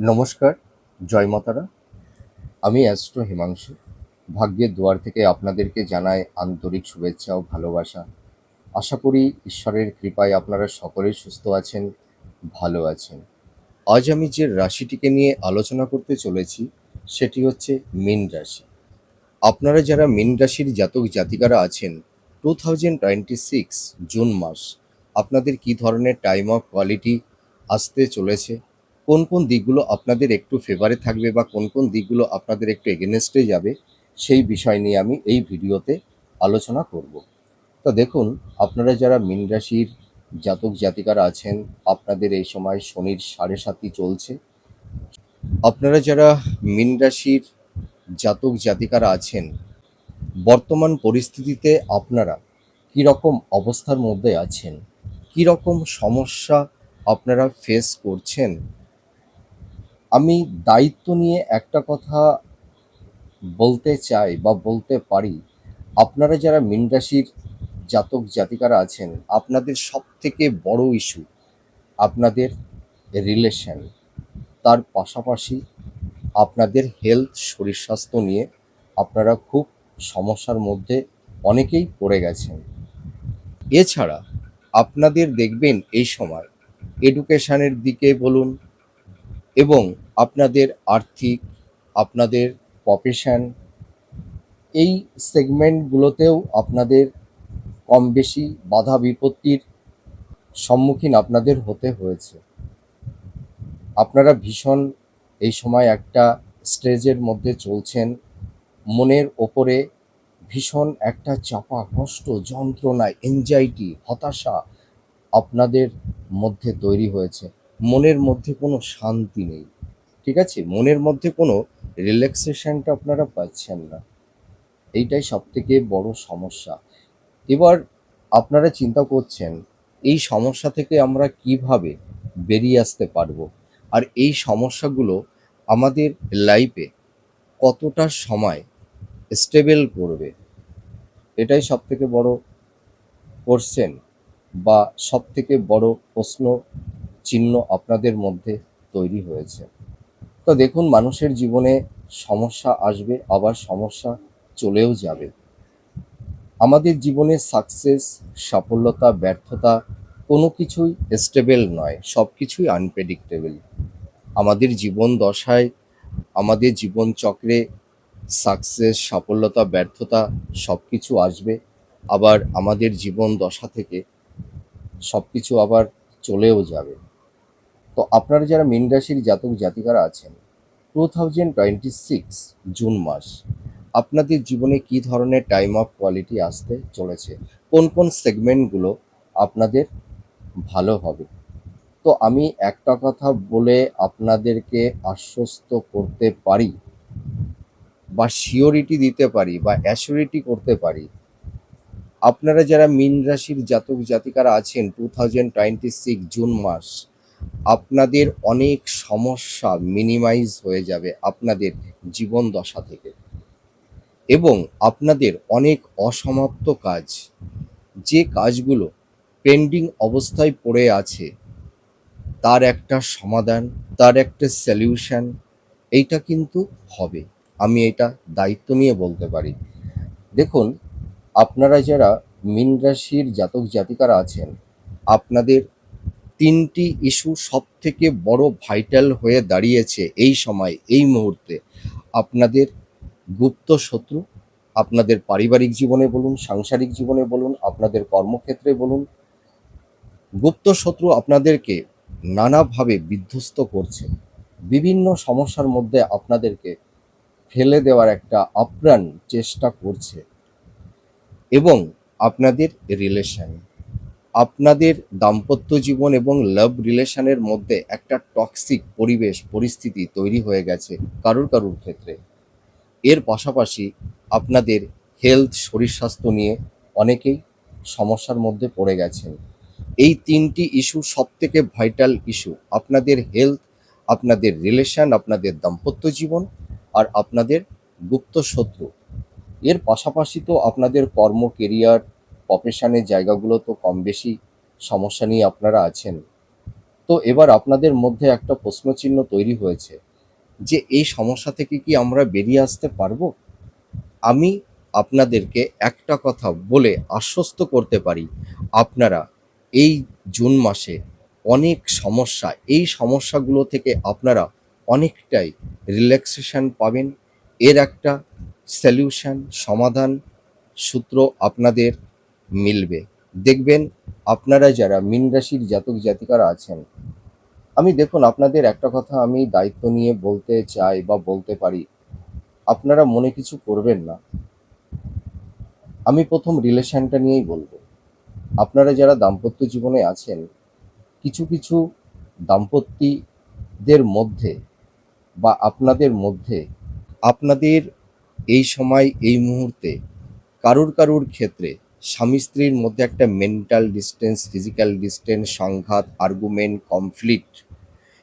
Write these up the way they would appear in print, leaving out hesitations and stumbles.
নমস্কার, জয় মাতারা। আমি অ্যাস্ট্রো হিমাংশু। ভাগ্যের দুয়ার থেকে আপনাদেরকে জানাই আন্তরিক শুভেচ্ছা ও ভালোবাসা। আশা করি ঈশ্বরের কৃপায় আপনারা সকলেই সুস্থ আছেন, ভালো আছেন। আজ আমি যে রাশিটিকে নিয়ে আলোচনা করতে চলেছি সেটি হচ্ছে মীন রাশি। আপনারা যারা মীন রাশির জাতক জাতিকারা আছেন, 2026 জুন মাস আপনাদের কি ধরনের টাইম অফ কোয়ালিটি আসতে চলেছে, কোন কোন দিকগুলো আপনাদের একটু ফেভারে থাকবে বা কোন কোন দিকগুলো আপনাদের একটু এগেনস্টে যাবে, সেই বিষয় নিয়ে আমি এই ভিডিওতে আলোচনা করব। তো দেখুন, আপনারা যারা মীন রাশির জাতক জাতিকারা আছেন, আপনাদের এই সময় শনির 7.5 চলছে। আপনারা যারা মীন রাশির জাতক জাতিকারা আছেন, বর্তমান পরিস্থিতিতে আপনারা কীরকম অবস্থার মধ্যে আছেন, কীরকম সমস্যা আপনারা ফেস করছেন, আমি দায়িত্ব নিয়ে একটা কথা বলতে চাই বা বলতে পারি। আপনারা যারা মীন রাশির জাতক জাতিকারা আছেন, আপনাদের সবথেকে বড় ইস্যু আপনাদের রিলেশন, তার পাশাপাশি আপনাদের হেলথ, শরীর স্বাস্থ্য নিয়ে আপনারা খুব সমস্যার মধ্যে অনেকেই পড়ে গেছেন। এছাড়া আপনাদের দেখবেন এই সময় এডুকেশনের দিকে বলুন এবং আপনাদের আর্থিক, আপনাদের প্রফেশন, এই সেগমেন্টগুলোতেও আপনাদের কম বেশি বাধা বিপত্তির সম্মুখীন আপনাদের হতে হয়েছে। আপনারা ভীষণ এই সময় একটা স্টেজের মধ্যে চলছেন, মনের ওপরে ভীষণ একটা চাপা, কষ্ট, যন্ত্রণা, এনজাইটি, হতাশা আপনাদের মধ্যে তৈরি হয়েছে। মনের মধ্যে কোনো শান্তি নেই, ঠিক আছে? মনের মধ্যে কোনো রিল্যাক্সেশনটা আপনারা পাচ্ছেন না। এইটাই সবথেকে বড় সমস্যা। এবার আপনারা চিন্তা করছেন, এই সমস্যা থেকে আমরা কিভাবে বেরিয়ে আসতে পারবো, আর এই সমস্যাগুলো আমাদের লাইফে কতটা সময় স্টেবল করবে। এটাই সবথেকে বড় কোশ্চেন বা সবথেকে বড় প্রশ্ন চিহ্ন আপনাদের মধ্যে তৈরি হয়েছে। তো দেখুন, মানুষের জীবনে সমস্যা আসবে, আবার সমস্যা চলেও যাবে। আমাদের জীবনে সাকসেস, সাফল্যতা, ব্যর্থতা কোনো কিছুই স্টেবল নয়, সব কিছুই আনপ্রেডিক্টেবল। আমাদের জীবন দশায়, আমাদের জীবন চক্রে সাকসেস, সাফল্যতা, ব্যর্থতা সব কিছু আসবে, আবার আমাদের জীবন দশা থেকে সব কিছু আবার চলেও যাবে। তো আপনারা যারা মীন রাশির জাতক জাতিকারা আছেন, 2026 জুন মাস আপনাদের জীবনে কি ধরনের টাইম অফ কোয়ালিটি আসতে চলেছে, কোন কোন সেগমেন্টগুলো আপনাদের ভালো হবে। তো আমি একটা কথা বলে আপনাদেরকে আশ্বস্ত করতে পারি বা শিওরিটি দিতে পারি বা অ্যাসিওরিটি করতে পারি, আপনারা যারা মীন রাশির জাতক জাতিকারা আছেন, 2026 জুন মাস আপনাদের অনেক সমস্যা মিনিমাইজ হয়ে যাবে আপনাদের জীবন দশা থেকে, এবং আপনাদের অনেক অসমাপ্ত কাজ, যে কাজগুলো পেন্ডিং অবস্থায় পড়ে আছে, তার একটা সমাধান, তার একটা সলিউশন, এইটা কিন্তু হবে। আমি এটা দায়িত্ব নিয়ে বলতে পারি। দেখুন, আপনারা যারা মীন রাশির জাতক জাতিকারা আছেন, আপনাদের 3টি ইস্যু সবথেকে বড় ভাইটাল হয়ে দাঁড়িয়েছে এই সময়, এই মুহূর্তে। আপনাদের গুপ্ত শত্রু, আপনাদের পারিবারিক জীবনে বলুন, সাংসারিক জীবনে বলুন, আপনাদের কর্মক্ষেত্রে বলুন, গুপ্ত শত্রু আপনাদেরকে নানাভাবে বিধ্বস্ত করছে, বিভিন্ন সমস্যার মধ্যে আপনাদেরকে ফেলে দেওয়ার একটা আপ্রাণ চেষ্টা করছে। এবং আপনাদের রিলেশন, আপনাদের দাম্পত্য জীবন এবং লাভ রিলেশনের মধ্যে একটা টক্সিক পরিবেশ পরিস্থিতি তৈরি হয়ে গেছে কারুর কারুর ক্ষেত্রে। এর পাশাপাশি আপনাদের হেলথ, শরীর স্বাস্থ্য নিয়ে অনেকেই সমস্যার মধ্যে পড়ে গেছেন। এই 3টি ইস্যু সবথেকে ভাইটাল ইস্যু: আপনাদের হেলথ, আপনাদের রিলেশন, আপনাদের দাম্পত্য জীবন, আর আপনাদের গুপ্ত শত্রু। এর পাশাপাশি তো আপনাদের কর্ম, কেরিয়ার, প্রফেশনের জায়গাগুলো তো কম বেশি সমস্যা নিয়ে আপনারা আছেন। তো এবার আপনাদের মধ্যে একটা প্রশ্নচিহ্ন তৈরি হয়েছে যে এই সমস্যা থেকে কি আমরা বেরিয়ে আসতে পারবো? আমি আপনাদেরকে একটা কথা বলে আশ্বস্ত করতে পারি, আপনারা এই জুন মাসে অনেক সমস্যা, এই সমস্যাগুলো থেকে আপনারা অনেকটাই রিল্যাক্সেশন পাবেন। এর একটা সলিউশন, সমাধান সূত্র আপনাদের মিলবে। দেখবেন আপনারা যারা মীন রাশির জাতক জাতিকারা আছেন, আমি দেখুন আপনাদের একটা কথা আমি দায়িত্ব নিয়ে বলতে চাই বা বলতে পারি, আপনারা মনে কিছু করবেন না। আমি প্রথম রিলেশনটা নিয়েই বলবো। আপনারা যারা দাম্পত্য জীবনে আছেন, কিছু কিছু দাম্পত্যদের মধ্যে বা আপনাদের মধ্যে, আপনাদের এই সময় এই মুহূর্তে কারুর কারুর ক্ষেত্রে স্বামী স্ত্রীর মধ্যে একটা মেন্টাল ডিস্টেন্স, ফিজিক্যাল ডিস্টেন্স, সংঘাত, আর্গুমেন্ট, কনফ্লিক্ট,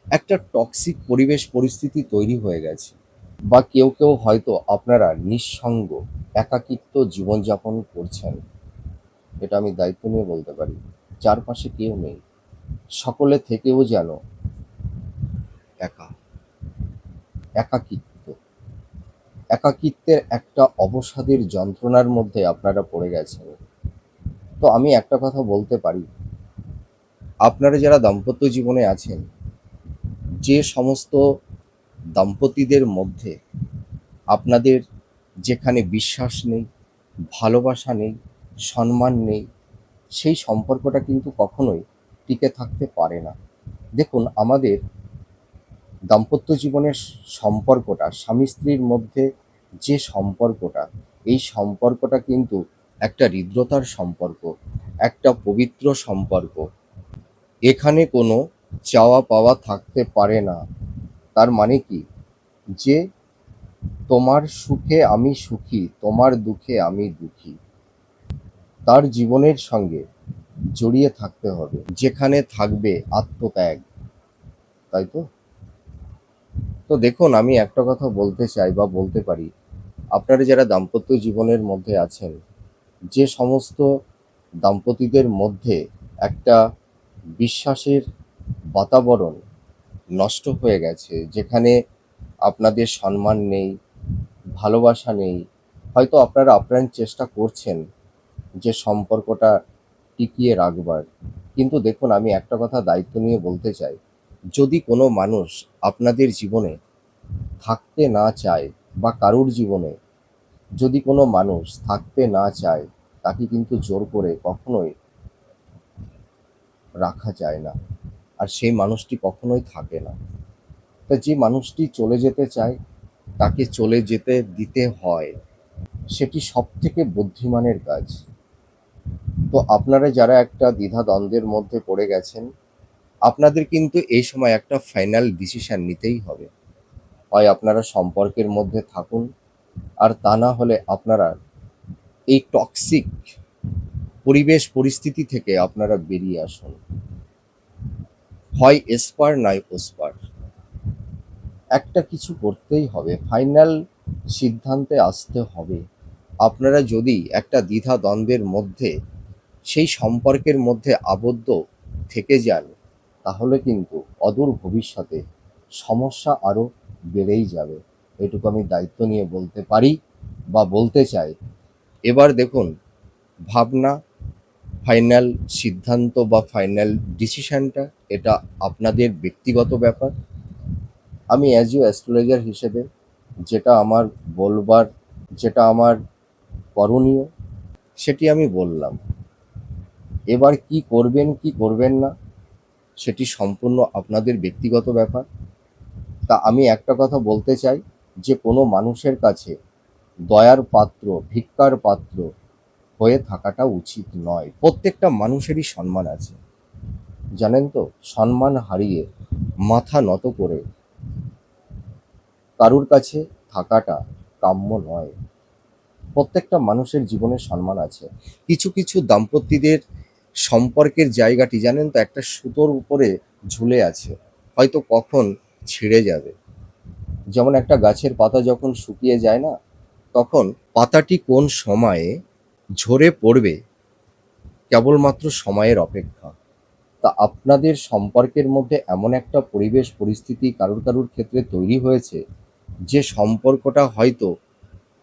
একটা টক্সিক পরিবেশ পরিস্থিতি তৈরি হয়ে গেছে। বা কেউ কেউ হয়তো আপনারা নিঃসঙ্গ, একাকিত্ব জীবনযাপন করছেন। এটা আমি দায়িত্ব নিয়ে বলতে পারি। চারপাশে কেউ নেই, সকলে থেকেও যেন একা, একাকিত্ব, একাকিত্বের একটা অবসাদের যন্ত্রণার মধ্যে আপনারা পড়ে গেছেন। তো আমি একটা কথা বলতে পারি, আপনারা যারা দাম্পত্য জীবনে আছেন, যে সমস্ত দম্পতিদের মধ্যে আপনাদের যেখানে বিশ্বাস নেই, ভালোবাসা নেই, সম্মান নেই, সেই সম্পর্কটা কিন্তু কখনোই টিকে থাকতে পারে না। দেখুন আমাদের দাম্পত্য জীবনের সম্পর্কটা, স্বামী স্ত্রীর মধ্যে যে সম্পর্কটা, এই সম্পর্কটা কিন্তু একটা হৃদ্রতার সম্পর্ক, একটা পবিত্র সম্পর্ক। এখানে কোনো চাওয়া পাওয়া থাকতে পারে না। তার মানে কি, যে তোমার সুখে আমি সুখী, তোমার দুঃখে আমি দুঃখী, তার জীবনের সঙ্গে জড়িয়ে থাকতে হবে, যেখানে থাকবে আত্মত্যাগ। তাই তো? তো দেখুন আমি একটা কথা বলতে চাই বা বলতে পারি, আপনারা যারা দাম্পত্য জীবনের মধ্যে আছেন, যে সমস্ত দম্পতিদের মধ্যে একটা বিশ্বাসের বাতাবরণ নষ্ট হয়ে গেছে, যেখানে আপনাদের সম্মান নেই, ভালোবাসা নেই, হয়তো আপনারা আপ্রাণ চেষ্টা করছেন যে সম্পর্কটা টিকিয়ে রাখবার, কিন্তু দেখুন আমি একটা কথা দায়িত্ব নিয়ে বলতে চাই, যদি কোনো মানুষ আপনাদের জীবনে থাকতে না চায় বা কারুর জীবনে যদি কোনো মানুষ থাকতে না চায়, তাকে কিন্তু জোর করে কখনোই রাখা যায় না, আর সেই মানুষটি কখনোই থাকে না। তা যে মানুষটি চলে যেতে চায়, তাকে চলে যেতে দিতে হয়, সেটি সব থেকে বুদ্ধিমানের কাজ। তো আপনারা যারা একটা দ্বিধা দ্বন্দ্বের মধ্যে পড়ে গেছেন, আপনাদের কিন্তু এই সময় একটা ফাইনাল ডিসিশন নিতেই হবে। হয় আপনারা সম্পর্কের মধ্যে থাকুন, আর তা না হলে আপনারা এই টক্সিক পরিবেশ পরিস্থিতি থেকে আপনারা বেরিয়ে আসুন। হয় এসপার নয় ওসপার, একটা কিছু করতেই হবে, ফাইনাল সিদ্ধান্তে আসতে হবে। আপনারা যদি একটা দ্বিধা দ্বন্দ্বের মধ্যে, সেই সম্পর্কের মধ্যে আবদ্ধ থেকে যান, তাহলে কিন্তু অদূর ভবিষ্যতে সমস্যা আরও বেড়েই যাবে। এটুকু আমি দায়িত্ব নিয়ে বলতে পারি বা বলতে চাই। এবার দেখুন, ভাবনা, ফাইনাল সিদ্ধান্ত বা ফাইনাল ডিসিশনটা এটা আপনাদের ব্যক্তিগত ব্যাপার। আমি অ্যাজ ইউ অ্যাস্ট্রোলজার হিসেবে যেটা আমার বলবার, যেটা আমার করণীয়, সেটি আমি বললাম। এবার কি করবেন কি করবেন না, সেটি সম্পূর্ণ আপনাদের ব্যক্তিগত ব্যাপার। তা আমি একটা কথা বলতে চাই, যে কোনো মানুষের কাছে দয়ার পাত্র, ভিক্ষার পাত্র হয়ে থাকাটা উচিত নয়। প্রত্যেকটা মানুষেরই সম্মান আছে, জানেন তো? সম্মান হারিয়ে মাথা নত করে কারুর কাছে থাকাটা কাম্য নয়। প্রত্যেকটা মানুষের জীবনে সম্মান আছে। কিছু কিছু দাম্পত্যদের সম্পর্কের জায়গাটি জানেন তো, একটা সুতোর উপরে ঝুলে আছে, হয়তো কখন ছিঁড়ে যাবে। যেমন একটা গাছের পাতা যখন শুকিয়ে যায় না, তখন পাতাটি কোন সময়ে ঝরে পড়বে কেবলমাত্র সময়ের অপেক্ষা। তা আপনাদের সম্পর্কের মধ্যে এমন একটা পরিবেশ পরিস্থিতি কারুর কারুর ক্ষেত্রে তৈরি হয়েছে যে সম্পর্কটা হয়তো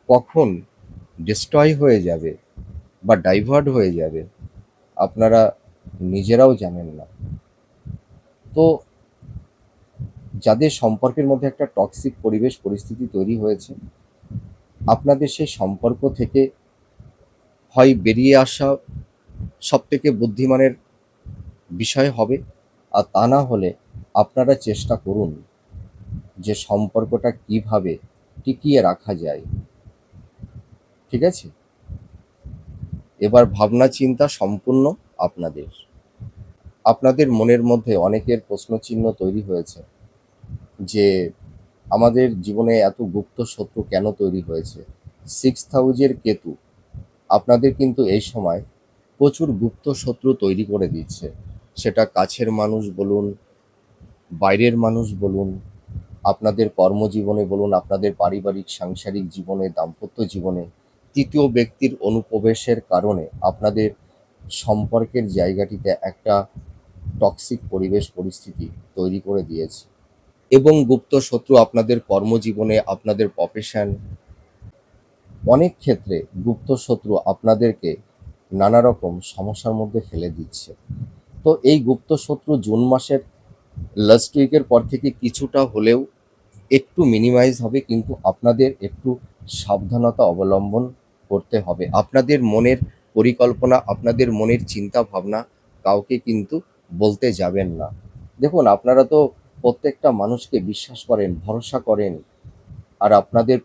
কখন ডিস্ট্রয় হয়ে যাবে বা ডাইভার্ট হয়ে যাবে আপনারা নিজেরাও জানেন না। তো যাদের সম্পর্কের মধ্যে একটা টক্সিক পরিবেশ পরিস্থিতি তৈরি হয়েছে, আপনাদের সেই সম্পর্ক থেকে হয় বেরিয়ে আসা সবথেকে বুদ্ধিমানের বিষয় হবে, আর তা না হলে আপনারা চেষ্টা করুন যে সম্পর্কটা কিভাবে টিকিয়ে রাখা যায়। ঠিক আছে? এবার ভাবনা চিন্তা সম্পূর্ণ আপনাদের। আপনাদের মনের মধ্যে অনেকের প্রশ্নচিহ্ন তৈরি হয়েছে যে আমাদের জীবনে এত গুপ্ত শত্রু কেন তৈরি হয়েছে। 6th হাউজের কেতু আপনাদের কিন্তু এই সময় প্রচুর গুপ্ত শত্রু তৈরি করে দিচ্ছে। সেটা কাছের মানুষ বলুন, বাইরের মানুষ বলুন, আপনাদের কর্মজীবনে বলুন, আপনাদের পারিবারিক সাংসারিক জীবনে, দাম্পত্য জীবনে তৃতীয় ব্যক্তির অনুপ্রবেশের কারণে আপনাদের সম্পর্কের জায়গাটিতে একটা টক্সিক পরিবেশ পরিস্থিতি তৈরি করে দিয়েছে। এবং গুপ্ত শত্রু আপনাদের কর্মজীবনে, আপনাদের প্রফেশন, অনেক ক্ষেত্রে গুপ্ত শত্রু আপনাদেরকে নানা রকম সমস্যার মধ্যে ফেলে দিচ্ছে। তো এই গুপ্ত শত্রু জুন মাসের লাস্ট উইকের পর থেকে কিছুটা হলেও একটু মিনিমাইজ হবে, কিন্তু আপনাদের একটু সাবধানতা অবলম্বন করতে হবে। আপনাদের মনের পরিকল্পনা, আপনাদের মনের চিন্তা ভাবনা কাউকে কিন্তু বলতে যাবেন না। দেখুন, আপনারা তো প্রত্যেকটা মানুষকে বিশ্বাস করেন, ভরসা করেন, আর আপনাদের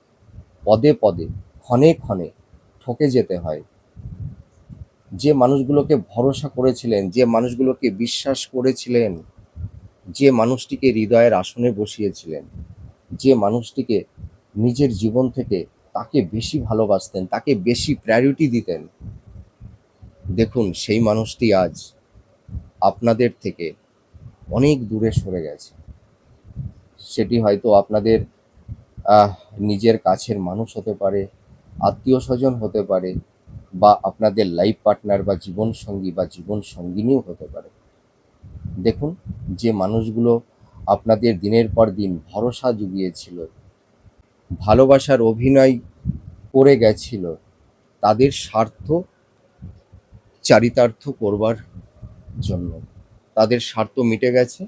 পদে পদে, ক্ষণে ক্ষণে ঠকে যেতে হয়। যে মানুষগুলোকে ভরসা করেছিলেন, যে মানুষগুলোকে বিশ্বাস করেছিলেন, যে মানুষটিকে হৃদয়ের আসনে বসিয়েছিলেন, যে মানুষটিকে নিজের জীবন থেকে তাকে বেশি ভালোবাসতেন, তাকে বেশি প্রায়োরিটি দিতেন, দেখুন সেই মানুষটি আজ আপনাদের থেকে অনেক দূরে সরে গেছে। সেটি হয়তো আপনাদের আহ, নিজের কাছের মানুষ হতে পারে, আত্মীয় স্বজন হতে পারে, বা আপনাদের লাইফ পার্টনার বা জীবন সঙ্গী বা জীবন সঙ্গিনীও হতে পারে। দেখুন, যে মানুষগুলো আপনাদের দিনের পর দিন ভরসা জুগিয়েছিল, ভালোবাসার অভিনয় করে গেছিল, তাদের স্বার্থ চারিতার্থ করবার জন্য তাদের স্বার্থ মিটে গেছে,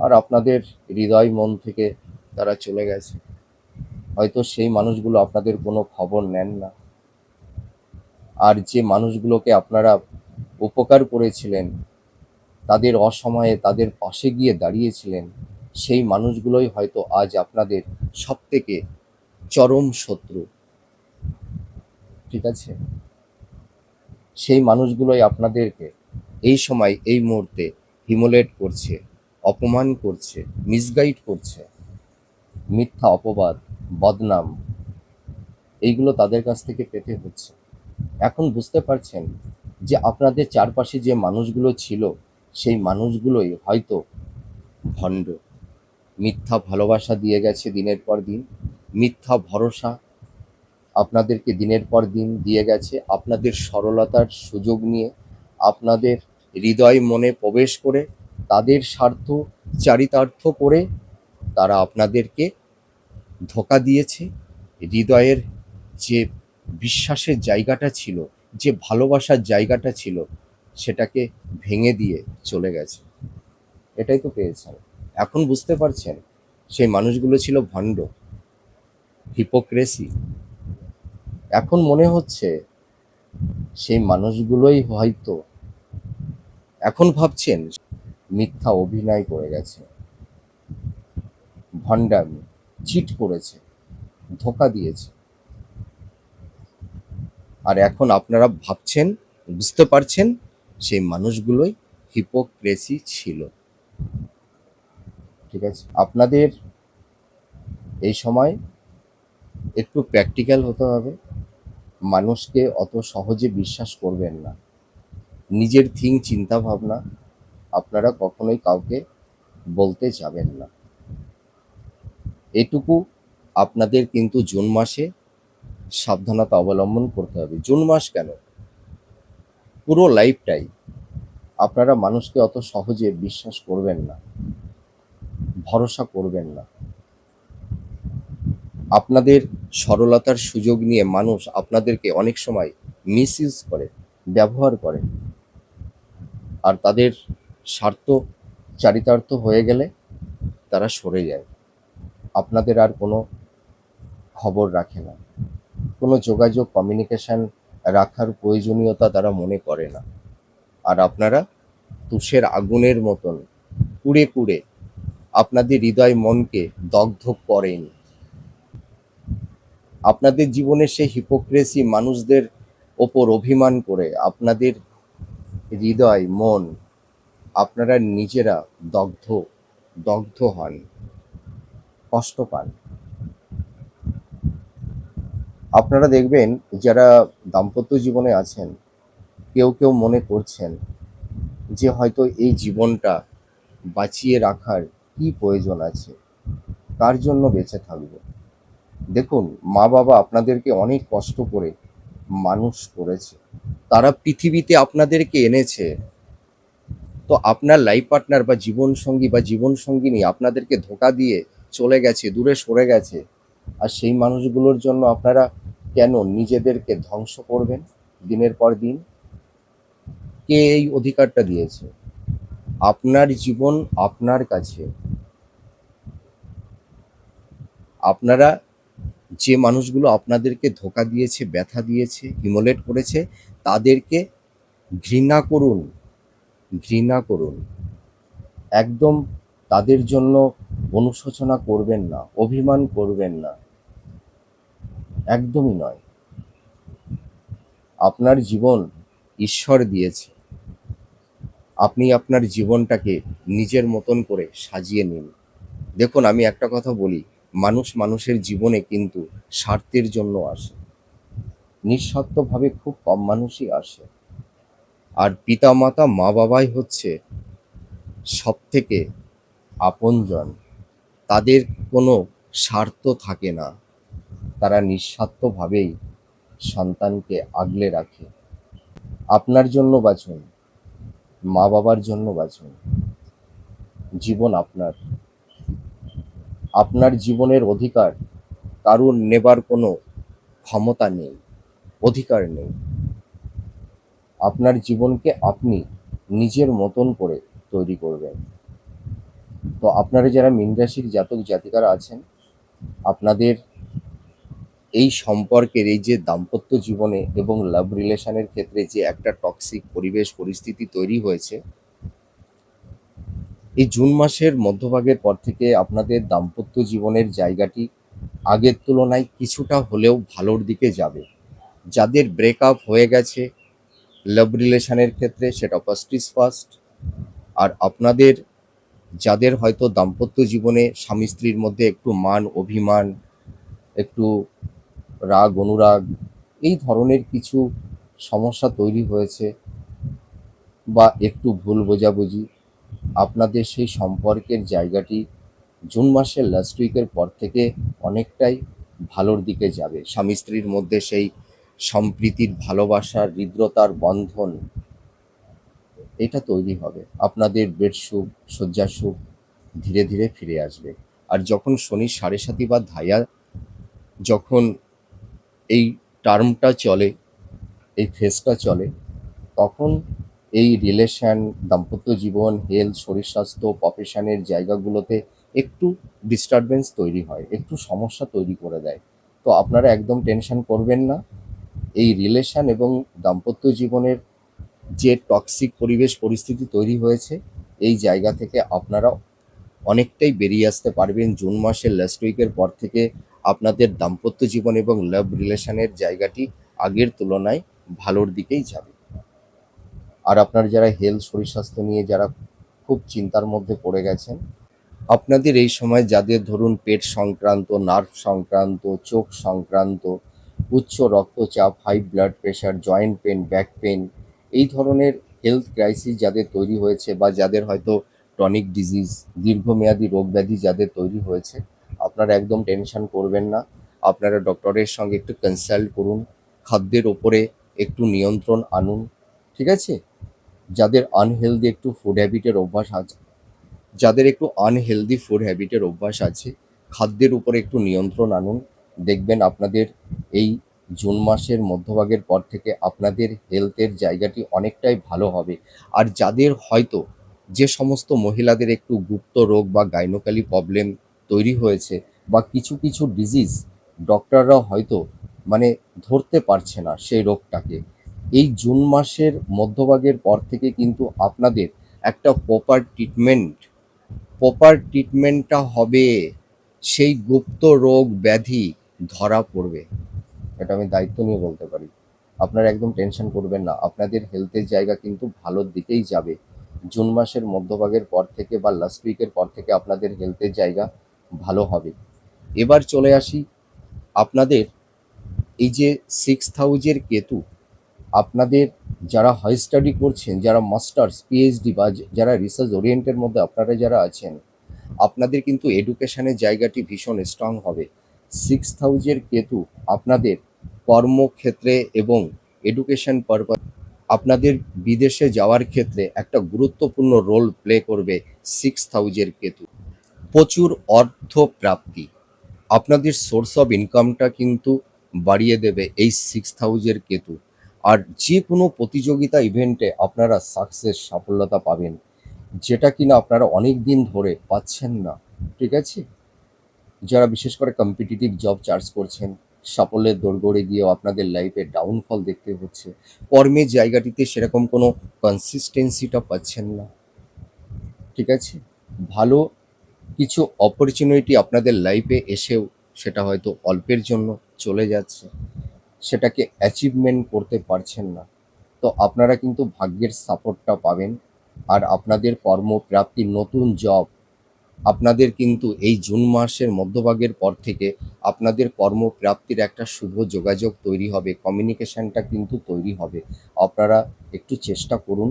আর আপনাদের হৃদয় মন থেকে তারা চলে গেছে। হয়তো সেই মানুষগুলো আপনাদের কোনো খবর নেন না। আর যে মানুষগুলোকে আপনারা উপকার করেছিলেন, তাদের অসময়ে তাদের পাশে গিয়ে দাঁড়িয়েছিলেন, সেই মানুষগুলোই হয়তো আজ আপনাদের সবথেকে চরম শত্রু। ঠিক আছে? সেই মানুষগুলোই আপনাদেরকে এই সময় এই মুহূর্তে হিমোলেট করছে, অপমান করছে, মিসগাইড করছে, মিথ্যা অপবাদ, বদনাম, এইগুলো তাদের কাছ থেকে পেতে হচ্ছে। এখন বুঝতে পারছেন যে আপনাদের চারপাশে যে মানুষগুলো ছিল, সেই মানুষগুলোই হয়তো ভণ্ড। মিথ্যা ভালোবাসা দিয়ে গেছে দিনের পর দিন, মিথ্যা ভরসা আপনাদেরকে দিনের পর দিন দিয়ে গেছে। আপনাদের সরলতার সুযোগ নিয়ে আপনাদের হৃদয় মনে প্রবেশ করে তাদের স্বার্থ চারিতার্থ করে তারা আপনাদেরকে ধোঁকা দিয়েছে। হৃদয়ের যে বিশ্বাসের জায়গাটা ছিল, যে ভালোবাসার জায়গাটা ছিল, সেটাকে ভেঙে দিয়ে চলে গেছে। এটাই তো পেয়েছেন। এখন বুঝতে পারছেন সেই মানুষগুলো ছিল ভণ্ড, হিপোক্রেসি। এখন মনে হচ্ছে সেই মানুষগুলোই হয়তো, এখন ভাবছেন মিথ্যা অভিনয় করে গেছে, ভণ্ডামি, চিট করেছে, ধোঁকা দিয়েছে। আর এখন আপনারা ভাবছেন, বুঝতে পারছেন সেই মানুষগুলোই হিপোক্রেসি ছিল। ঠিক আছে? আপনাদের এই সময় একটু প্র্যাকটিক্যাল হতে হবে। মানুষকে অত সহজে বিশ্বাস করবেন না। নিজের চিন্তা ভাবনা আপনারা কখনোই কাউকে বলতে যাবেন না। এটুকু আপনাদের কিন্তু জুন মাসে সাবধানতা অবলম্বন করতে হবে। জুন মাস কেন, পুরো লাইফটাই আপনারা মানুষকে অত সহজে বিশ্বাস করবেন না, ভরসা করবেন না। আপনাদের সরলতার সুযোগ নিয়ে মানুষ আপনাদেরকে অনেক সময় মিসইউজ করে, ব্যবহার করে। আর তাদের স্বার্থ চারিতার্থ হয়ে গেলে তারা সরে যায়, আপনাদের আর কোনো খবর রাখে না, কোনো যোগাযোগ কমিউনিকেশন রাখার প্রয়োজনীয়তা তারা মনে করে না। আর আপনারা তুষের আগুনের মতন কুড়ে কুড়ে আপনাদের হৃদয় মনকে দগ্ধ করেন। আপনাদের জীবনে সেই হিপোক্রেসি মানুষদের ওপর অভিমান করে আপনাদের হৃদয় মন আপনারা নিজেরা দগ্ধ দগ্ধ হন, কষ্ট পান। আপনারা দেখবেন যারা দাম্পত্য জীবনে আছেন, কেউ কেউ মনে করছেন যে হয়তো এই জীবনটা বাঁচিয়ে রাখার কি প্রয়োজন আছে, কার জন্য বেঁচে থাকবো। দেখুন, মা বাবা আপনাদেরকে অনেক কষ্ট করে মানুষ করেছে, তারা পৃথিবীতে আপনাদেরকে এনেছে। তো আপনার লাইফ পার্টনার বা জীবনসঙ্গী বা জীবনসঙ্গিনী আপনাদেরকে ধোঁকা দিয়ে চলে গেছে, দূরে সরে গেছে, আর সেই মানুষগুলোর জন্য আপনারা কেন নিজেদেরকে ধ্বংস করবেন দিনের পর দিন? কে এই অধিকারটা দিয়েছে? আপনার জীবন আপনার কাছে। আপনারা যে মানুষগুলো আপনাদেরকে ধোঁকা দিয়েছে, ব্যথা দিয়েছে, হিমোলেট করেছে, তাদেরকে ঘৃণা করুন, ঘৃণা করুন। একদম তাদের জন্য অনুশোচনা করবেন না, অভিমান করবেন না, একদমই নয়। আপনার জীবন ঈশ্বর দিয়েছে, আপনি আপনার জীবনটাকে নিজের মতন করে সাজিয়ে নিন। দেখুন, আমি একটা কথা বলি, মানুষ মানুষের জীবনে কিন্তু স্বার্থের জন্য আসে, নিঃস্বার্থভাবে খুব কম মানুষই আসে। আর পিতামাতা মা বাবাই হচ্ছে সব থেকে আপনজন, তাদের কোনো স্বার্থ থাকে না, তারা নিঃস্বার্থভাবেই সন্তানকে আগলে রাখে। আপনার জন্য বাঁচুন, মা বাবার জন্য বাঁচুন। জীবন আপনার, আপনার জীবনের অধিকার কারুর নেবার কোনো ক্ষমতা নেই, অধিকার নেই। আপনার জীবনকে আপনি নিজের মতন করে তৈরি করবেন। তো আপনারা যারা মীন রাশির জাতক জাতিকারা আছেন, আপনাদের এই সম্পর্কের এই যে দাম্পত্য জীবনে এবং লাভ রিলেশনের ক্ষেত্রে যে একটা টক্সিক পরিবেশ পরিস্থিতি তৈরি হয়েছে, এই জুন মাসের মধ্যভাগের পর থেকে আপনাদের দাম্পত্য জীবনের জায়গাটি আগের তুলনায় কিছুটা হলেও ভালোর দিকে যাবে। যাদের ব্রেকআপ হয়ে গেছে লাভ রিলেশনের ক্ষেত্রে, সেটা ফার্স্ট ইজ ফার্স্ট। আর আপনাদের যাদের হয়তো দাম্পত্য জীবনে স্বামী স্ত্রীর মধ্যে একটু মান অভিমান, একটু রাগ অনুরাগ, এই ধরনের কিছু সমস্যা তৈরি হয়েছে বা একটু ভুল বোঝাবুঝি, আপনাদের সেই সম্পর্কের জায়গাটি জুন মাসের লাস্ট উইকের পর থেকে অনেকটাই ভালোর দিকে যাবে। স্বামী স্ত্রীর মধ্যে সেই সম্প্রীতির, ভালোবাসার, হৃদ্রতার বন্ধন এটা তৈরি হবে। আপনাদের বেড সুখ, শয্যা সুখ ধীরে ধীরে ফিরে আসবে। আর যখন শনির সাড়ে সাতি বা ধাইয়া যখন এই টার্মটা চলে, এই ফেজটা চলে, তখন এই রিলেশন, দাম্পত্য জীবন, হেলথ, শরীর স্বাস্থ্য, প্রফেশনের জায়গাগুলোতে একটু ডিস্টারবেন্স তৈরি হয়, একটু সমস্যা তৈরি করে দেয়। তো আপনারা একদম টেনশন করবেন না। এই রিলেশন এবং দাম্পত্য জীবনের যে টক্সিক পরিবেশ পরিস্থিতি তৈরি হয়েছে, এই জায়গা থেকে আপনারা অনেকটাই বেরিয়ে আসতে পারবেন। জুন মাসের লাস্ট উইকের পর থেকে আপনাদের দাম্পত্য জীবন এবং লাভ রিলেশনের জায়গাটি আগের তুলনায় ভালোর দিকেই যাবে। আর আপনার যারা হেলথ, শরীর স্বাস্থ্য নিয়ে যারা খুব চিন্তার মধ্যে পড়ে গেছেন, আপনাদের এই সময় যাদের ধরুন পেট সংক্রান্ত, নার্ভ সংক্রান্ত, চোখ সংক্রান্ত, উচ্চ রক্তচাপ, high blood pressure, joint pain, back pain, এই ধরনের হেলথ ক্রাইসিস যাদের তৈরি হয়েছে বা যাদের হয়তো ক্রনিক ডিজিজ, দীর্ঘমেয়াদী রোগ ব্যাধি যাদের তৈরি হয়েছে, আপনারা একদম টেনশন করবেন না। আপনারা ডক্টরের সঙ্গে একটু কনসাল্ট করুন, খাদ্যের ওপরে একটু নিয়ন্ত্রণ আনুন, ঠিক আছে? যাদের আনহেলদি একটু ফুড হ্যাবিটের অভ্যাস আছে, যাদের একটু আনহেলদি ফুড হ্যাবিটের অভ্যাস আছে, খাদ্যের উপরে একটু নিয়ন্ত্রণ আনুন। দেখবেন আপনাদের এই জুন মাসের মধ্যভাগের পর থেকে আপনাদের হেলথের জায়গাটি অনেকটাই ভালো হবে। আর যাদের হয়তো যে সমস্ত মহিলাদের একটু গুপ্ত রোগ বা গাইনোকালি প্রবলেম তৈরি হয়েছে, বা কিছু কিছু ডিজিজ ডক্টররা হয়তো মানে ধরতে পারছে না সেই রোগটাকে, এই জুন মাসের মধ্যভাগের পর থেকে কিন্তু আপনাদের একটা প্রপার ট্রিটমেন্টটা হবে। সেই গুপ্ত রোগ ব্যাধি ধরা পড়বে। এটা আমি দায়িত্ব নিয়ে বলতে পারি। আপনারা একদম টেনশন করবেন না, আপনাদের হেলথের জায়গা কিন্তু ভালোর দিকেই যাবে। জুন মাসের মধ্যভাগের পর থেকে বা লাস্ট উইকের পর থেকে আপনাদের হেলথের জায়গা ভালো হবে। এবার চলে আসি আপনাদের এই যে 6th হাউজের কেতু, আপনাদের যারা হাই স্টাডি করছেন, যারা মাস্টার্স পিএইচডি বা যারা রিসার্চ ওরিয়েন্টের মধ্যে আপনারা যারা আছেন, আপনাদের কিন্তু এডুকেশনের জায়গাটি ভীষণ স্ট্রং হবে। 6th হাউজের কেতু আপনাদের কর্মক্ষেত্রে এবং এডুকেশন পারপাস আপনাদের বিদেশে যাওয়ার ক্ষেত্রে একটা গুরুত্বপূর্ণ রোল প্লে করবে 6th হাউজের কেতু। প্রচুর অর্থ প্রাপ্তি, আপনাদের সোর্স অফ ইনকামটা কিন্তু বাড়িয়ে দেবে এই 6th হাউজের কেতু। আর যে কোনো প্রতিযোগিতা ইভেন্টে আপনারা সাফল্যতা পাবেন, যেটা কিনা আপনারা অনেক দিন ধরে পাচ্ছেন না। ঠিক আছে, যারা বিশেষ করে কম্পিটিটিভ জব চার্জ করছেন, সাফল্যের দোরগোড়ে গিয়েও আপনাদের লাইফে ডাউনফল দেখতে হচ্ছে, কর্মের জায়গাটিতে সেরকম কোনো কনসিস্টেন্সিটা পাচ্ছেন না। ঠিক আছে, ভালো কিছু অপরচুনিটি আপনাদের লাইফে এসেও সেটা হয়তো অল্পের জন্য চলে যাচ্ছে, সেটাকে অ্যাচিভমেন্ট করতে পারছেন না। তো আপনারা কিন্তু ভাগ্যের সাপোর্টটা পাবেন। আর আপনাদের কর্মপ্রাপ্তি, নতুন জব, আপনাদের কিন্তু এই জুন মাসের মধ্যভাগের পর থেকে আপনাদের কর্মপ্রাপ্তির একটা শুভ যোগাযোগ তৈরি হবে, কমিউনিকেশনটা কিন্তু তৈরি হবে। আপনারা একটু চেষ্টা করুন,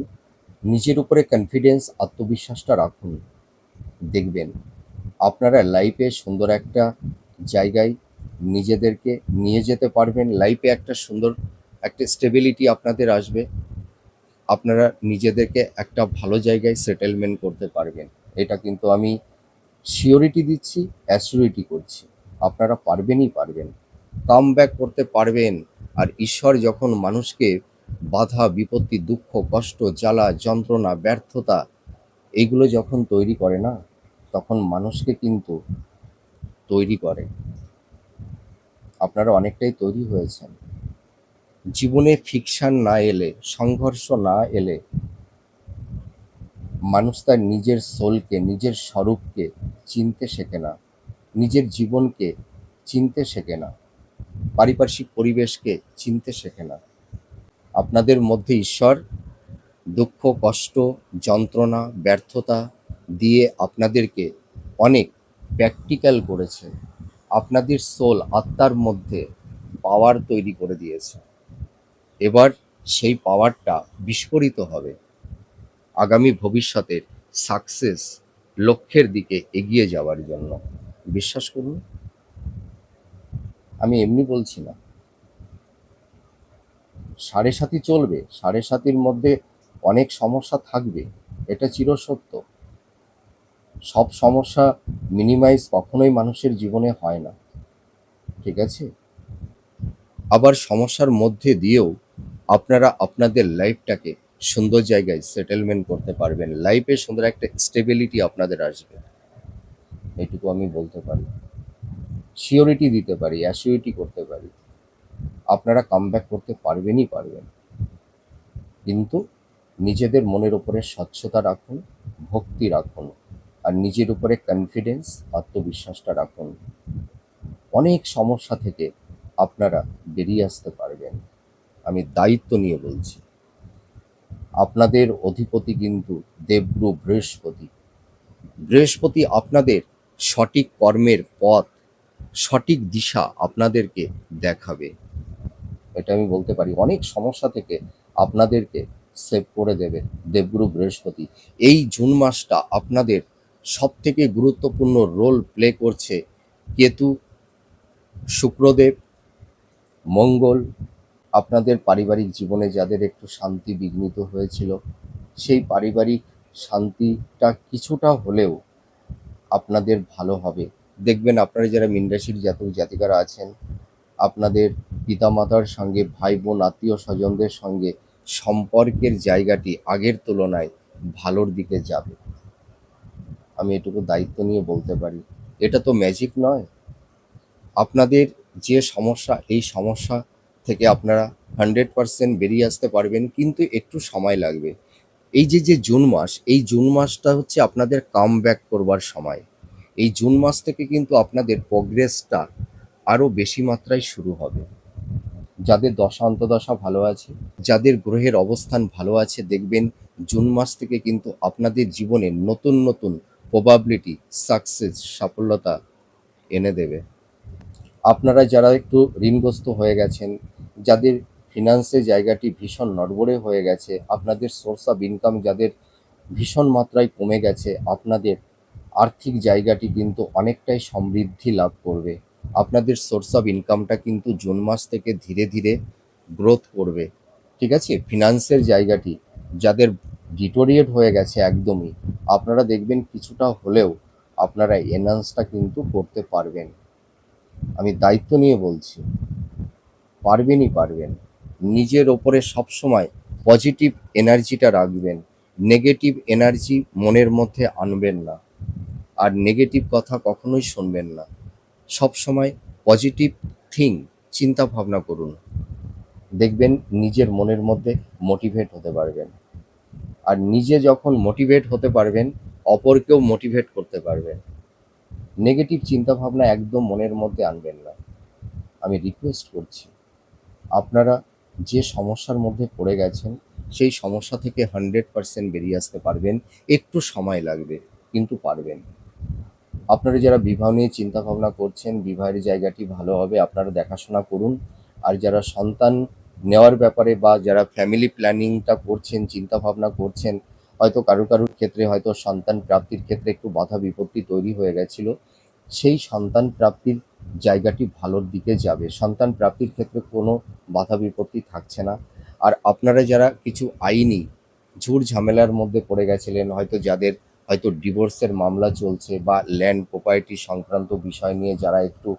নিজের উপরে কনফিডেন্স, আত্মবিশ্বাসটা রাখুন। দেখবেন আপনারা লাইফে সুন্দর একটা জায়গায় নিজেদেরকে নিয়ে যেতে পারবেন। লাইফে একটা সুন্দর একটা স্টেবিলিটি আপনাদের আসবে। আপনারা নিজেদেরকে একটা ভালো জায়গায় সেটেলমেন্ট করতে পারবেন। এটা কিন্তু আমি সিওরিটি দিচ্ছি, অ্যাসিউরিটি করছি। আপনারা পারবেনই পারবেন, কাম ব্যাক করতে পারবেন। আর ঈশ্বর যখন মানুষকে বাধা বিপত্তি, দুঃখ, কষ্ট, জ্বালা, যন্ত্রণা, ব্যর্থতা এগুলো যখন তৈরি করে না, তখন মানুষকে কিন্তু তৈরি করে। আপনারা অনেকটাই তৈরি হয়েছেন। জীবনে ফিকশন না এলে, সংঘর্ষ না এলে, মানুষ তার নিজের সোলকে, নিজের স্বরূপকে চিনতে শেখে না, নিজের জীবনকে চিনতে শেখে না, পারিপার্শ্বিক পরিবেশকে চিনতে শেখে না। আপনাদের মধ্যে ঈশ্বর দুঃখ, কষ্ট, যন্ত্রণা, ব্যর্থতা দিয়ে আপনাদেরকে অনেক প্র্যাকটিক্যাল করেছে। আপনাদের সোল, আত্মার মধ্যে পাওয়ার তৈরি করে দিয়েছে। এবার সেই পাওয়ারটা বিস্ফোরিত হবে আগামী ভবিষ্যতের সাকসেস, লক্ষ্যের দিকে এগিয়ে যাওয়ার জন্য। বিশ্বাস করুন, আমি এমনি বলছি না। সাড়ে সাথী চলবে, সাড়ে সাতির মধ্যে অনেক সমস্যা থাকবে, এটা চিরসত্য। সব সমস্যা মিনিমাইজ কখনোই মানুষের জীবনে হয় না। ঠিক আছে, আবার সমস্যার মধ্যে দিয়েও আপনারা আপনাদের লাইফটাকে সুন্দর জায়গায় সেটেলমেন্ট করতে পারবেন। লাইফে সুন্দর একটা স্টেবিলিটি আপনাদের আসবে, এটুকু আমি বলতে পারি, সিওরিটি দিতে পারি, অ্যাসিউরিটি করতে পারি। আপনারা কামব্যাক করতে পারবেনই পারবেন, কিন্তু নিজেদের মনের উপরে স্বচ্ছতা রাখুন, ভক্তি রাখুন, আর নিজের উপরে কনফিডেন্স, আত্মবিশ্বাসটা রাখুন। অনেক সমস্যা থেকে আপনারা বেরিয়ে আসতে পারবেন, আমি দায়িত্ব নিয়ে বলছি। আপনাদের অধিপতি কিন্তু দেবগুরু বৃহস্পতি। বৃহস্পতি আপনাদের সঠিক কর্মের পথ, সঠিক দিশা আপনাদেরকে দেখাবে। এটা আমি বলতে পারি, অনেক সমস্যা থেকে আপনাদেরকে সেভ করে দেবে দেবগুরু বৃহস্পতি। এই জুন মাসটা আপনাদের সব থেকে গুরুত্বপূর্ণ রোল প্লে করছে কেতু, শুক্রদেব, মঙ্গল। আপনাদের পারিবারিক জীবনে যাদের একটু শান্তি বিঘ্নিত হয়েছিল, সেই পারিবারিক শান্তিটা কিছুটা হলেও আপনাদের ভালো হবে। দেখবেন আপনারা যারা মীন রাশির জাতক জাতিকারা আছেন, আপনাদের পিতামাতার সঙ্গে, ভাই বোন, আত্মীয় স্বজনদের সঙ্গে সম্পর্কের জায়গাটি আগের তুলনায় ভালোর দিকে যাবে। আমি এটুকু দায়িত্ব নিয়ে বলতে পারি। এটা তো ম্যাজিক নয়। আপনাদের যে সমস্যা, এই সমস্যা থেকে আপনারা 100% বেরিয়ে আসতে পারবেন, কিন্তু একটু সময় লাগবে। এই যে জুন মাস, এই জুন মাসটা হচ্ছে আপনাদের কাম ব্যাক করবার সময়। এই জুন মাস থেকে কিন্তু আপনাদের প্রোগ্রেসটা আরও বেশি মাত্রায় শুরু হবে। যাদের দশা অন্তদশা ভালো আছে, যাদের গ্রহের অবস্থান ভালো আছে, দেখবেন জুন মাস থেকে কিন্তু আপনাদের জীবনে নতুন নতুন প্রবাবিলিটি, সাকসেস, সাফল্যতা এনে দেবে। আপনারা যারা একটু ঋণগ্রস্ত হয়ে গেছেন, যাদের ফিনান্সের জায়গাটি ভীষণ নড়বড়ে হয়ে গেছে, আপনাদের সোর্স অফ ইনকাম যাদের ভীষণ মাত্রায় কমে গেছে, আপনাদের আর্থিক জায়গাটি কিন্তু অনেকটাই সমৃদ্ধি লাভ করবে। আপনাদের সোর্স অফ ইনকামটা কিন্তু জুন মাস থেকে ধীরে ধীরে গ্রোথ করবে। ঠিক আছে? ফিনান্সের জায়গাটি যাদের ডিটোরিয়েট হয়ে গেছে একদমই, আপনারা দেখবেন কিছুটা হলেও আপনারা এনহান্সটা কিন্তু করতে পারবেন। আমি দায়িত্ব নিয়ে বলছি, পারবেনই পারবেন। নিজের ওপরে সবসময় পজিটিভ এনার্জিটা রাখবেন। নেগেটিভ এনার্জি মনের মধ্যে আনবেন না, আর নেগেটিভ কথা কখনোই শুনবেন না। সবসময় পজিটিভ থিং, চিন্তা ভাবনা করুন। দেখবেন নিজের মনের মধ্যে মোটিভেট হতে পারবেন। আর নিজে যখন মোটিভেট হতে পারবেন, অপরকেও মোটিভেট করতে পারবেন। নেগেটিভ চিন্তা ভাবনা একদম মনের মধ্যে আনবেন না। আমি রিকোয়েস্ট করছি, আপনারা যে সমস্যার মধ্যে পড়ে গেছেন, সেই সমস্যা থেকে 100% বেরিয়ে আসতে পারবেন। একটু সময় লাগবে, কিন্তু পারবেন। আপনারা যারা বিবাহ নিয়ে চিন্তা ভাবনা করছেন, বিবাহের জায়গাটি ভালো হবে, আপনারা দেখাশোনা করুন। আর যারা সন্তান নেওয়ার ব্যাপারে বা যারা ফ্যামিলি প্ল্যানিংটা করছেন, চিন্তা ভাবনা করছেন, হয়তো কারুর ক্ষেত্রে হয়তো সন্তান প্রাপ্তির ক্ষেত্রে একটু বাধা বিপত্তি তৈরি হয়ে গেছিল, সেই সন্তান প্রাপ্তির জায়গাটি ভালোর দিকে যাবে। সন্তান প্রাপ্তির ক্ষেত্রে কোনো বাধা বিপত্তি থাকছে না। আর আপনারা যারা কিছু আইনি ঝুট ঝামেলার মধ্যে পড়ে গেছিলেন, হয়তো যাদের হয়তো ডিভোর্সের মামলা চলছে বা ল্যান্ড প্রপার্টি সংক্রান্ত বিষয় নিয়ে যারা একটু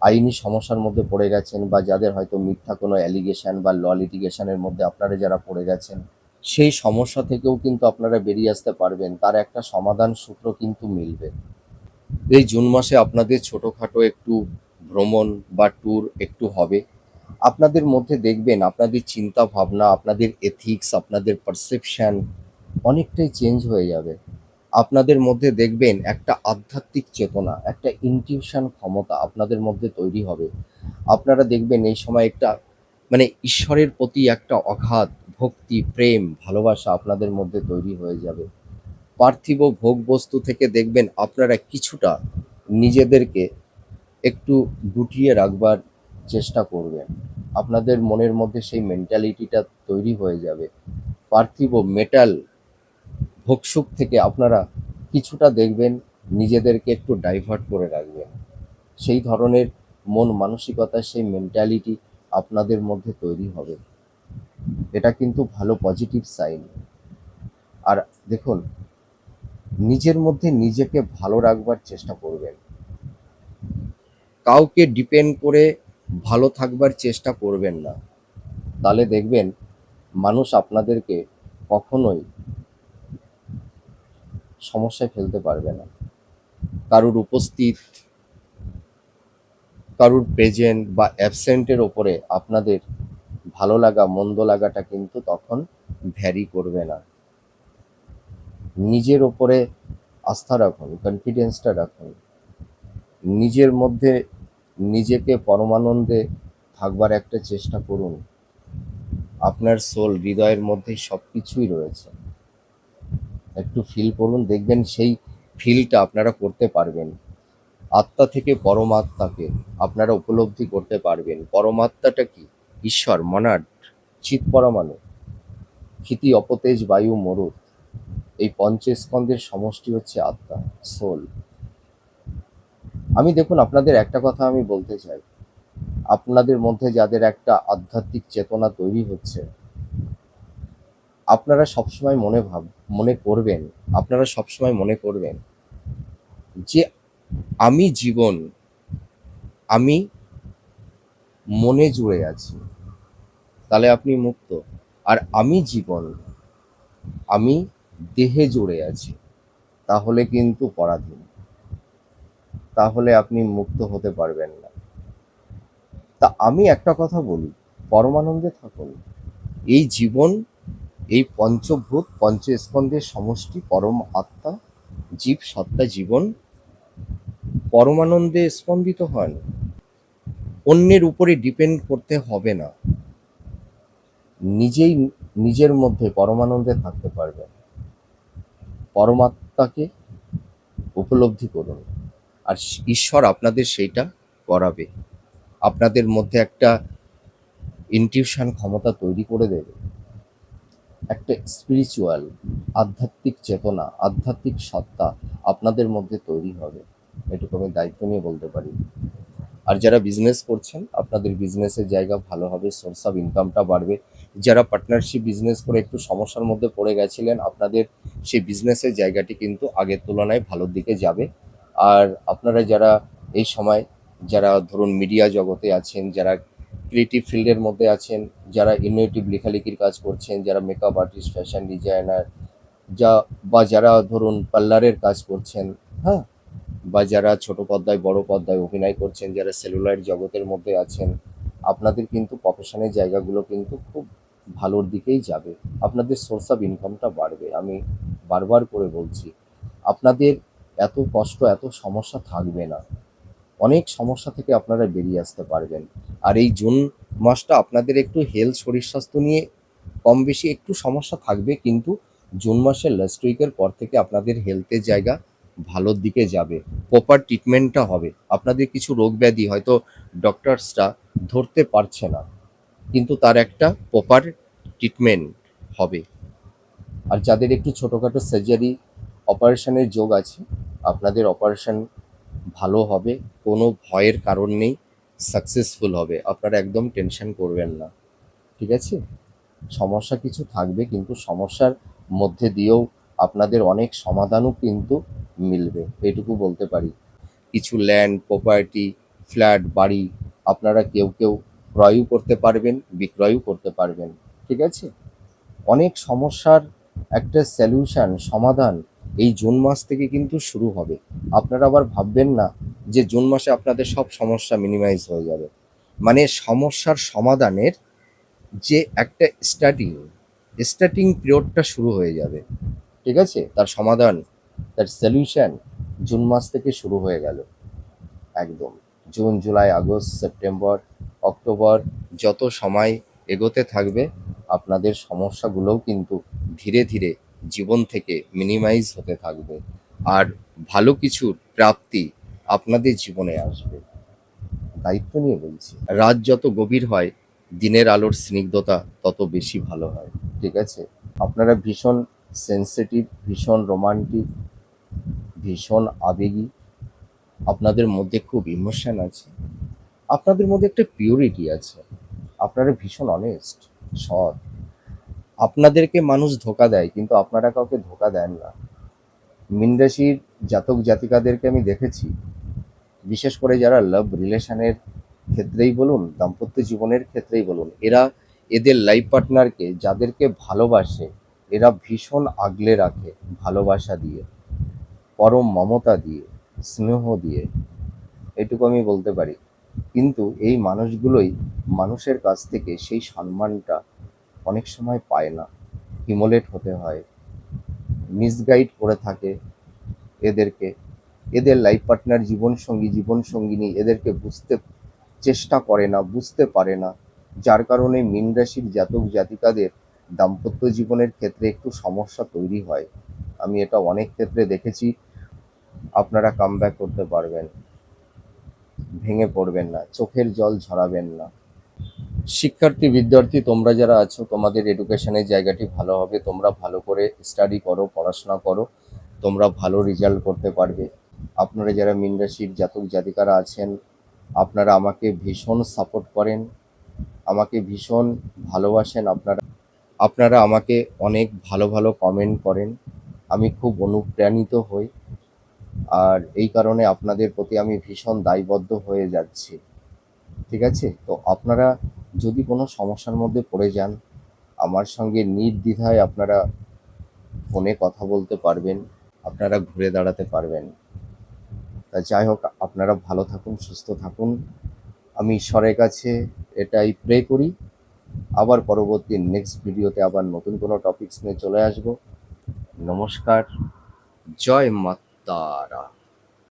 আইনি সমস্যার মধ্যে পড়ে গেছেন, বা যাদের হয়তো মিথ্যা কোনো অ্যালিগেশন বা ল লিটিগেশনের মধ্যে আপনারা যারা পড়ে গেছেন, সেই সমস্যা থেকেও কিন্তু আপনারা বেরিয়ে আসতে পারবেন। তার একটা সমাধান সূত্র কিন্তু মিলবে। এই জুন মাসে আপনাদের ছোটোখাটো একটু ভ্রমণ বা ট্যুর একটু হবে। আপনাদের মধ্যে দেখবেন আপনাদের চিন্তা ভাবনা, আপনাদের এথিক্স, আপনাদের পারসেপশন অনেকটাই চেঞ্জ হয়ে যাবে। আপনাদের মধ্যে দেখবেন একটা আধ্যাত্মিক চেতনা, একটা ইনটিউশন ক্ষমতা আপনাদের মধ্যে তৈরি হবে। আপনারা দেখবেন এই সময় একটা মানে ঈশ্বরের প্রতি একটা অগাধ ভক্তি, প্রেম, ভালোবাসা আপনাদের মধ্যে তৈরি হয়ে যাবে। পার্থিব ভোগ বস্তু থেকে দেখবেন আপনারা কিছুটা নিজেদেরকে একটু গুটিয়ে রাখবার চেষ্টা করবেন। আপনাদের মনের মধ্যে সেই মেন্টালিটিটা তৈরি হয়ে যাবে। পার্থিব মেটাল ভোগসুখ থেকে আপনারা কিছুটা দেখবেন নিজেদেরকে একটু ডাইভার্ট করে রাখবেন। সেই ধরনের মন মানসিকতা, সেই মেন্টালিটি আপনাদের মধ্যে তৈরি হবে। এটা কিন্তু ভালো পজিটিভ সাইন। আর দেখুন, নিজের মধ্যে নিজেকে ভালো রাখবার চেষ্টা করবেন। কাউকে ডিপেন্ড করে ভালো থাকবার চেষ্টা করবেন না। তাহলে দেখবেন মানুষ আপনাদেরকে কখনোই সমস্যায় ফেলতে পারবে না। কারুর উপস্থিত, কারুর প্রেজেন্ট বা অ্যাবসেন্টের ওপরে আপনাদের ভালো লাগা মন্দ লাগাটা কিন্তু তখন ভ্যারি করবে না। নিজের ওপরে আস্থা রাখুন, কনফিডেন্সটা রাখুন। নিজের মধ্যে নিজেকে পরমানন্দে থাকবার একটা চেষ্টা করুন। আপনার সোল, হৃদয়ের মধ্যে সব কিছুই রয়েছে। একটু ফিল করুন, দেখবেন সেই ফিলটা আপনারা করতে পারবেন। আত্মা থেকে পরমাত্মাকে আপনারা উপলব্ধি করতে পারবেন। পরমাত্মাটা কি? ঈশ্বর, মনাড, চিৎ পরমাণু, ক্ষিতি, অপতেজ, বায়ু, মরুত, এই পঞ্চস্কন্ধের সমষ্টি হচ্ছে আত্মা, সোল। আমি দেখুন, আপনাদের একটা কথা আমি বলতে চাই, আপনাদের মধ্যে যাদের একটা আধ্যাত্মিক চেতনা তৈরি হচ্ছে, আপনারা সবসময় মনে করবেন, আপনারা সবসময় মনে করবেন যে আমি জীবন, আমি মনে জুড়ে আছি, তাহলে আপনি মুক্ত। আর আমি জীবন, আমি দেহে জুড়ে আছি, তাহলে কিন্তু পরাধীন, তাহলে আপনি মুক্ত হতে পারবেন না। তা আমি একটা কথা বলি, পরমানন্দে থাকুন। এই জীবন, এই পঞ্চভূত পঞ্চস্কন্ধের সমষ্টি পরম আত্মা, জীব সত্তা জীবন পরমানন্দে স্পন্দিত হন। অন্যের উপরে ডিপেন্ড করতে হবে না, নিজেই নিজের মধ্যে পরমানন্দে থাকতে পারবেন। পরমাত্মাকে উপলব্ধি করুন, আর ঈশ্বর আপনাদের সেইটা করাবে। আপনাদের মধ্যে একটা ইনটিউশন ক্ষমতা তৈরি করে দেবে, একটা স্পিরিচুয়াল আধ্যাত্মিক চেতনা, আধ্যাত্মিক সত্তা আপনাদের মধ্যে তৈরি হবে। এটুকু আমি দায়িত্ব নিয়ে বলতে পারি। আর যারা বিজনেস করছেন, আপনাদের বিজনেসের জায়গা ভালো হবে, সোর্স অফ ইনকামটা বাড়বে। যারা পার্টনারশিপ বিজনেস করে একটু সমস্যার মধ্যে পড়ে গেছিলেন, আপনাদের সেই বিজনেসের জায়গাটি কিন্তু আগের তুলনায় ভালোর দিকে যাবে। আর আপনারা যারা এই সময়, যারা ধরুন মিডিয়া জগতে আছেন, যারা ক্রিয়েটিভ ফিল্ডের মধ্যে আছেন, যারা ইনোভেটিভ লেখালেখির কাজ করছেন, যারা মেকআপ আর্টিস্ট, ফ্যাশন ডিজাইনার, যারা ধরুন পার্লারের কাজ করছেন, হ্যাঁ, বা যারা ছোট পর্দায় বড় পর্দায় অভিনয় করছেন, যারা সেলুলাইট জগতের মধ্যে আছেন, আপনাদের কিন্তু প্রফেশনের জায়গাগুলো কিন্তু খুব ভালোর দিকেই যাবে। আপনাদের সোর্স অফ ইনকামটা বাড়বে। আমি বারবার করে বলছি, আপনাদের এত কষ্ট, এত সমস্যা থাকবে না। অনেক সমস্যা থেকে আপনারা বেরিয়ে আসতে পারবেন। আর এই জুন মাসটা আপনাদের একটু হেলথ, শরীর স্বাস্থ্য নিয়ে কম বেশি একটু সমস্যা থাকবে, কিন্তু জুন মাসের লাস্ট উইকের পর থেকে আপনাদের হেলথের জায়গা ভালোর দিকে যাবে। প্রপার ট্রিটমেন্টটা হবে। আপনাদের কিছু রোগ ব্যাধি হয়তো ডক্টরসরা ধরতে পারছে না, কিন্তু তার একটা প্রপার ট্রিটমেন্ট হবে। আর যাদের একটু ছোটোখাটো সার্জারি, অপারেশনের যোগ আছে, আপনাদের অপারেশন ভালো হবে, কোনো ভয়ের কারণ নেই, সাকসেসফুল হবে। আপনারা একদম টেনশন করবেন না, ঠিক আছে? সমস্যা কিছু থাকবে, কিন্তু সমস্যার মধ্যে দিয়েও আপনাদের অনেক সমাধানও কিন্তু মিলবে, এটুকু বলতে পারি। কিছু ল্যান্ড, প্রপার্টি, ফ্ল্যাট, বাড়ি আপনারা কেউ কেউ ক্রয়ও করতে পারবেন, বিক্রয়ও করতে পারবেন, ঠিক আছে? অনেক সমস্যার একটা সলিউশন, সমাধান এই জুন মাস থেকে কিন্তু শুরু হবে। আপনারা আবার ভাববেন না যে জুন মাসে আপনাদের সব সমস্যা মিনিমাইজ হয়ে যাবে। মানে সমস্যার সমাধানের যে একটা স্টার্টিং পিরিয়ডটা শুরু হয়ে যাবে, ঠিক আছে? তার সমাধান, তার সলিউশন জুন মাস থেকে শুরু হয়ে গেল একদম। June, July, August, September, October, যত সময় এগোতে থাকবে, আপনাদের সমস্যাগুলোও কিন্তু ধীরে ধীরে জীবন থেকে মিনিমাইজ হতে থাকবে। আর ভালো কিছুর প্রাপ্তি আপনাদের জীবনে আসবে। দায়িত্ব নিয়ে বলছি। রাত যত গভীর হয়, দিনের আলোর স্নিগ্ধতা তত বেশি ভালো হয়, ঠিক আছে? আপনারা ভীষণ সেনসিটিভ, ভীষণ রোমান্টিক, ভীষণ আবেগী, আপনাদের মধ্যে খুব ইমোশন আছে, আপনাদের মধ্যে একটা পিউরিটি আছে, আপনারা ভীষণ অনেস্ট, সৎ। আপনাদেরকে মানুষ ধোকা দেয়, কিন্তু আপনারা কাউকে ধোকা দেন না। মীন রাশির জাতক জাতিকাদেরকে আমি দেখেছি, বিশেষ করে যারা লাভ রিলেশনের ক্ষেত্রেই বলুন, দাম্পত্য জীবনের ক্ষেত্রেই বলুন, এরা এদের লাইফ পার্টনারকে, যাদেরকে ভালোবাসে, এরা ভীষণ আগলে রাখে, ভালোবাসা দিয়ে, পরম মমতা দিয়ে, স্নেহ দিয়ে, এটুকু আমি বলতে পারি। কিন্তু এই মানুষগুলোই মানুষের কাছ থেকে সেই সম্মানটা অনেক সময় পায় না, হিমোলেট হতে হয়, মিসগাইড করে থাকে এদেরকে। এদের লাইফ পার্টনার, জীবনসঙ্গিনী এদেরকে বুঝতে চেষ্টা করে না, বুঝতে পারে না, যার কারণে মীন রাশির জাতক জাতিকাদের দাম্পত্য জীবনের ক্ষেত্রে একটু সমস্যা তৈরি হয়। আমি এটা অনেক ক্ষেত্রে দেখেছি। আপনারা কামব্যাক করতে পারবেন, ভেঙে পড়বেন না, চোখের জল ঝরাবেন না। শিক্ষার্থী, বিদ্যার্থী তোমরা যারা আছো, তোমাদের এডুকেশনের জায়গাটি ভালো হবে। তোমরা ভালো করে স্টাডি করো, পড়াশোনা করো, তোমরা ভালো রেজাল্ট করতে পারবে। আপনারা যারা মীন রাশির জাতক জাতিকারা আছেন, আপনারা আমাকে ভীষণ সাপোর্ট করেন, আমাকে ভীষণ ভালোবাসেন। আপনারা আপনারা আমাকে অনেক ভালো ভালো কমেন্ট করেন, আমি খুব অনুপ্রাণিত হই। আর এই কারণে আপনাদের প্রতি আমি ভীষণ দায়বদ্ধ হয়ে যাচ্ছি। ঠিক আছে? তো আপনারা যদি কোনো সমস্যার মধ্যে পড়ে যান, আমার সঙ্গে নির্দ্বিধায় আপনারা ফোনে কথা বলতে পারবেন, আপনারা ঘুরে দাঁড়াতে পারবেন। তা যাই হোক, আপনারা ভালো থাকুন, সুস্থ থাকুন। আমি ঈশ্বরের কাছে এটাই প্রে করি। আবার পরবর্তী নেক্সট ভিডিওতে আবার নতুন কোনো টপিকস নিয়ে চলে আসবো। নমস্কার। জয় মা তারা।